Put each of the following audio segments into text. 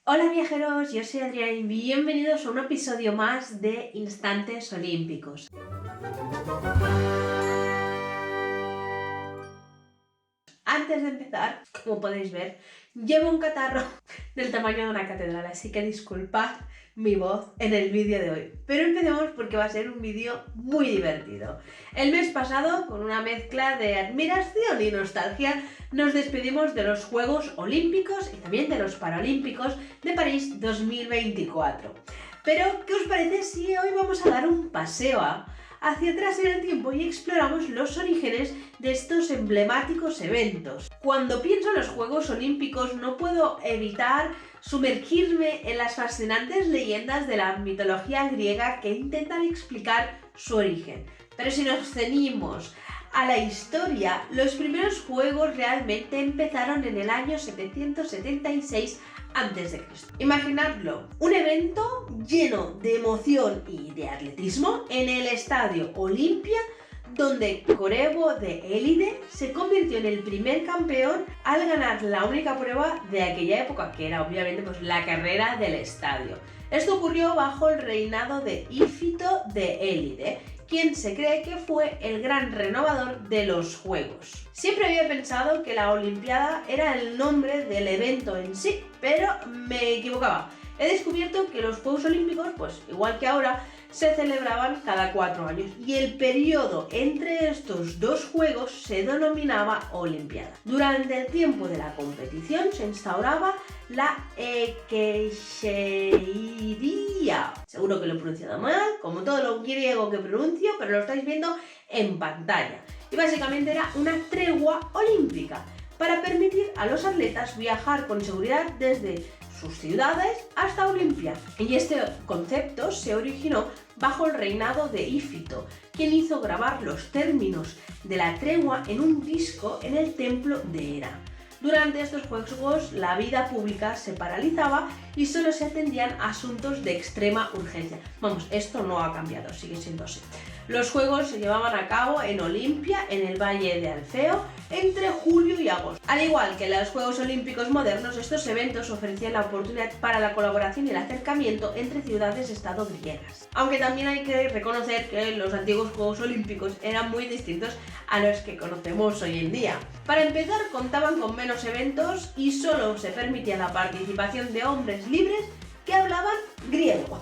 Hola viajeros, yo soy Adriana y bienvenidos a un episodio más de Instantes Olímpicos. Antes de empezar, como podéis ver, llevo un catarro del tamaño de una catedral, así que disculpad mi voz en el vídeo de hoy. Pero empecemos porque va a ser un vídeo muy divertido. El mes pasado, con una mezcla de admiración y nostalgia, nos despedimos de los Juegos Olímpicos y también de los Paralímpicos de París 2024. Pero, ¿qué os parece si hoy vamos a dar un paseo hacia atrás en el tiempo y exploramos los orígenes de estos emblemáticos eventos? Cuando pienso en los Juegos Olímpicos no puedo evitar sumergirme en las fascinantes leyendas de la mitología griega que intentan explicar su origen. Pero si nos ceñimos a la historia, los primeros juegos realmente empezaron en el año 776 a.C. Imaginadlo, un evento lleno de emoción y de atletismo en el estadio Olimpia, donde Corebo de Élide se convirtió en el primer campeón al ganar la única prueba de aquella época, que era obviamente la carrera del estadio. Esto ocurrió bajo el reinado de Ífito de Élide, quien se cree que fue el gran renovador de los Juegos. Siempre había pensado que la Olimpiada era el nombre del evento en sí, pero me equivocaba. He descubierto que los Juegos Olímpicos, igual que ahora, se celebraban cada 4 años y el periodo entre estos dos juegos se denominaba Olimpiada. Durante el tiempo de la competición se instauraba la Ekecheiria. Seguro que lo he pronunciado mal, como todo lo griego que pronuncio, pero lo estáis viendo en pantalla. Y básicamente era una tregua olímpica para permitir a los atletas viajar con seguridad desde sus ciudades hasta Olimpia. Y este concepto se originó bajo el reinado de Ífito, quien hizo grabar los términos de la tregua en un disco en el templo de Hera. Durante estos juegos la vida pública se paralizaba y solo se atendían asuntos de extrema urgencia. Esto no ha cambiado, sigue siendo así. Los juegos se llevaban a cabo en Olimpia, en el Valle de Alfeo, entre julio y agosto. Al igual que los Juegos Olímpicos modernos, estos eventos ofrecían la oportunidad para la colaboración y el acercamiento entre ciudades-estado griegas. Aunque también hay que reconocer que los antiguos Juegos Olímpicos eran muy distintos a los que conocemos hoy en día. Para empezar, contaban con menos eventos y solo se permitía la participación de hombres libres que hablaban griego.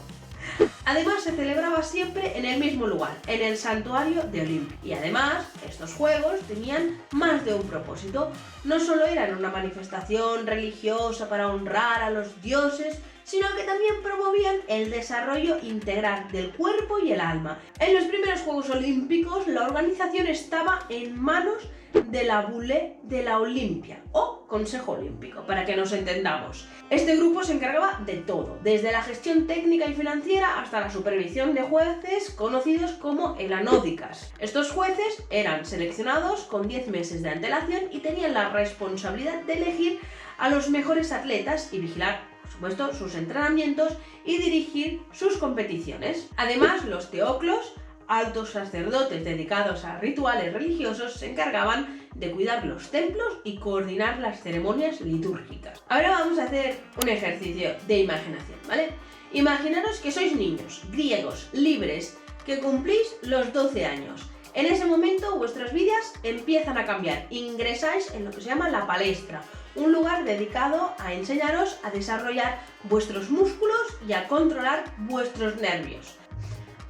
Además, se celebraba siempre en el mismo lugar, en el santuario de Olimpia. Y además, estos juegos tenían más de un propósito. No solo eran una manifestación religiosa para honrar a los dioses, sino que también promovían el desarrollo integral del cuerpo y el alma. En los primeros Juegos Olímpicos, la organización estaba en manos de la Bule de la Olimpia, o Consejo Olímpico, para que nos entendamos. Este grupo se encargaba de todo, desde la gestión técnica y financiera hasta la supervisión de jueces conocidos como elanódicas. Estos jueces eran seleccionados con 10 meses de antelación y tenían la responsabilidad de elegir a los mejores atletas y vigilar, por supuesto, sus entrenamientos y dirigir sus competiciones. Además, los teoclos, altos sacerdotes dedicados a rituales religiosos, se encargaban de cuidar los templos y coordinar las ceremonias litúrgicas. Ahora vamos a hacer un ejercicio de imaginación, ¿vale? Imaginaros que sois niños, griegos, libres, que cumplís los 12 años. En ese momento vuestras vidas empiezan a cambiar. Ingresáis en lo que se llama la palestra, un lugar dedicado a enseñaros a desarrollar vuestros músculos y a controlar vuestros nervios.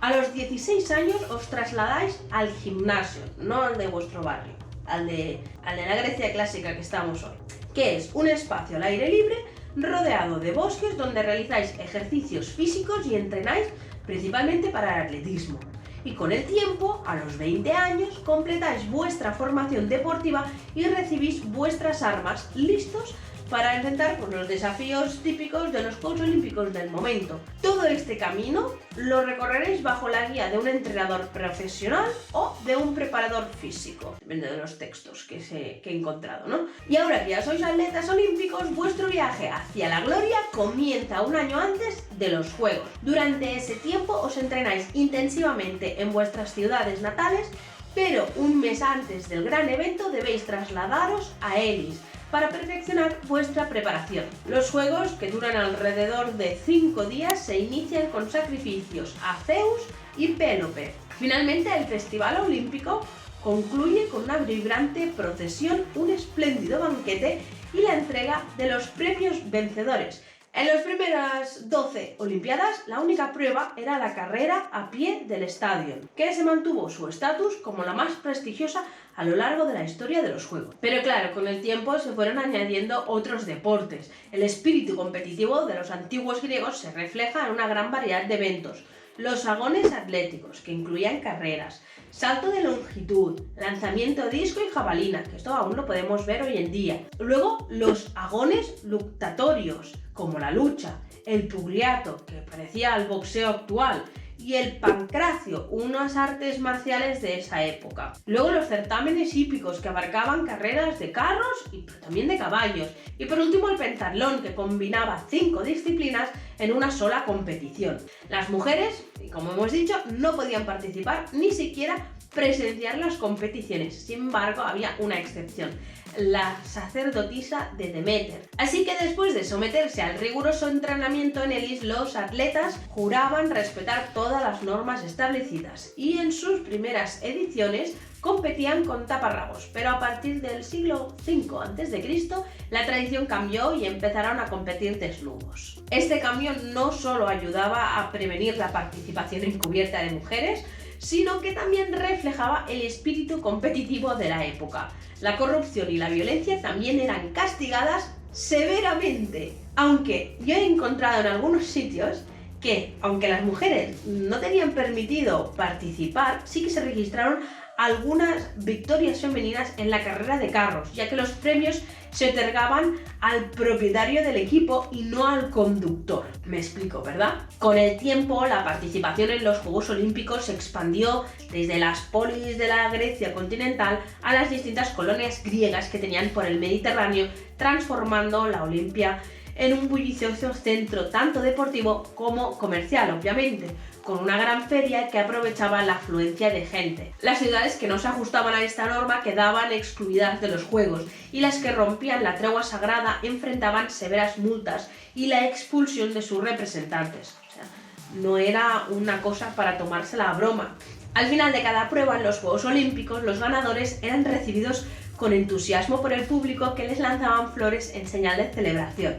A los 16 años os trasladáis al gimnasio, no al de vuestro barrio, al de la Grecia clásica que estamos hoy, que es un espacio al aire libre rodeado de bosques donde realizáis ejercicios físicos y entrenáis principalmente para el atletismo. Y con el tiempo, a los 20 años, completáis vuestra formación deportiva y recibís vuestras armas listos para enfrentar los desafíos típicos de los Juegos Olímpicos del momento. Todo este camino lo recorreréis bajo la guía de un entrenador profesional o de un preparador físico, depende de los textos que he encontrado, ¿no? Y ahora que ya sois atletas olímpicos, vuestro viaje hacia la gloria comienza un año antes de los Juegos. Durante ese tiempo os entrenáis intensivamente en vuestras ciudades natales, pero un mes antes del gran evento debéis trasladaros a Elis, para perfeccionar vuestra preparación. Los juegos, que duran alrededor de 5 días, se inician con sacrificios a Zeus y Pélope. Finalmente, el Festival Olímpico concluye con una vibrante procesión, un espléndido banquete y la entrega de los premios vencedores. En las primeras 12 Olimpiadas, la única prueba era la carrera a pie del estadio, que se mantuvo su estatus como la más prestigiosa a lo largo de la historia de los Juegos. Pero claro, con el tiempo se fueron añadiendo otros deportes. El espíritu competitivo de los antiguos griegos se refleja en una gran variedad de eventos. Los agones atléticos, que incluían carreras, salto de longitud, lanzamiento a disco y jabalina, que esto aún lo podemos ver hoy en día. Luego, los agones luctatorios, como la lucha, el pugilato, que parecía al boxeo actual, y el pancracio, unas artes marciales de esa época. Luego los certámenes hípicos, que abarcaban carreras de carros y también de caballos. Y por último el pentatlón, que combinaba 5 disciplinas en una sola competición. Las mujeres, como hemos dicho, no podían participar ni siquiera presenciar las competiciones. Sin embargo, había una excepción: la sacerdotisa de Deméter. Así que después de someterse al riguroso entrenamiento en Elis, los atletas juraban respetar todas las normas establecidas y en sus primeras ediciones competían con taparrabos, pero a partir del siglo V a.C. la tradición cambió y empezaron a competir desnudos. Este cambio no solo ayudaba a prevenir la participación encubierta de mujeres, sino que también reflejaba el espíritu competitivo de la época. La corrupción y la violencia también eran castigadas severamente, aunque yo he encontrado en algunos sitios que, aunque las mujeres no tenían permitido participar, sí que se registraron algunas victorias femeninas en la carrera de carros, ya que los premios se otorgaban al propietario del equipo y no al conductor. Me explico, ¿verdad? Con el tiempo, la participación en los Juegos Olímpicos se expandió desde las polis de la Grecia continental a las distintas colonias griegas que tenían por el Mediterráneo, transformando la Olimpia en un bullicioso centro tanto deportivo como comercial, obviamente, con una gran feria que aprovechaba la afluencia de gente. Las ciudades que no se ajustaban a esta norma quedaban excluidas de los Juegos, y las que rompían la tregua sagrada enfrentaban severas multas y la expulsión de sus representantes. O sea, no era una cosa para tomársela a broma. Al final de cada prueba en los Juegos Olímpicos, los ganadores eran recibidos con entusiasmo por el público, que les lanzaban flores en señal de celebración.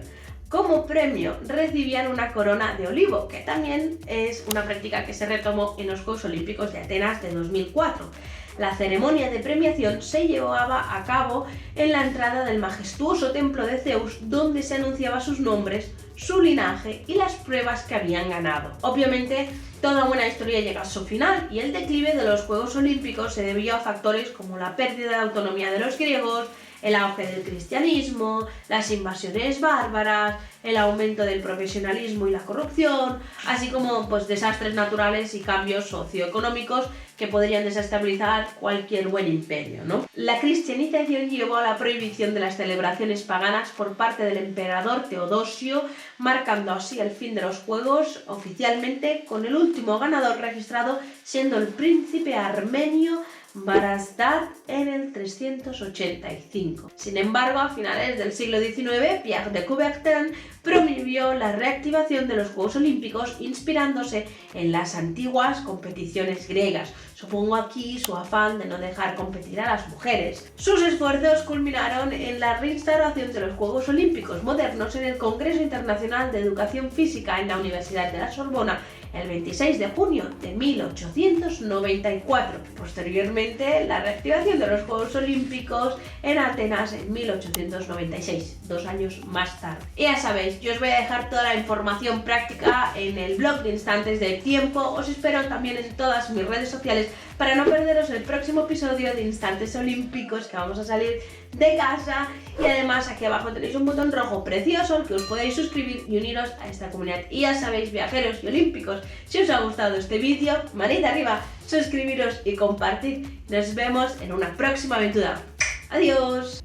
Como premio recibían una corona de olivo, que también es una práctica que se retomó en los Juegos Olímpicos de Atenas de 2004. La ceremonia de premiación se llevaba a cabo en la entrada del majestuoso templo de Zeus, donde se anunciaba sus nombres, su linaje y las pruebas que habían ganado. Obviamente, toda buena historia llega a su final, y el declive de los Juegos Olímpicos se debió a factores como la pérdida de autonomía de los griegos, el auge del cristianismo, las invasiones bárbaras, el aumento del profesionalismo y la corrupción, así como desastres naturales y cambios socioeconómicos que podrían desestabilizar cualquier buen imperio, ¿no? La cristianización llevó a la prohibición de las celebraciones paganas por parte del emperador Teodosio, marcando así el fin de los Juegos oficialmente, con el último ganador registrado siendo el príncipe armenio Varazdar en el 385. Sin embargo, a finales del siglo XIX, Pierre de Coubertin promovió la reactivación de los Juegos Olímpicos inspirándose en las antiguas competiciones griegas. Supongo aquí su afán de no dejar competir a las mujeres. Sus esfuerzos culminaron en la reinstauración de los Juegos Olímpicos modernos en el Congreso Internacional de Educación Física en la Universidad de la Sorbona el 26 de junio de 1894. Posteriormente, la reactivación de los Juegos Olímpicos en Atenas en 1896, 2 años más tarde. Y ya sabéis, yo os voy a dejar toda la información práctica en el blog de Instantes del Tiempo. Os espero también en todas mis redes sociales para no perderos el próximo episodio de Instantes Olímpicos, que vamos a salir de casa. Y además aquí abajo tenéis un botón rojo precioso al que os podéis suscribir y uniros a esta comunidad. Y ya sabéis, viajeros y olímpicos, si os ha gustado este vídeo, manita arriba, suscribiros y compartir. Nos vemos en una próxima aventura. ¡Adiós!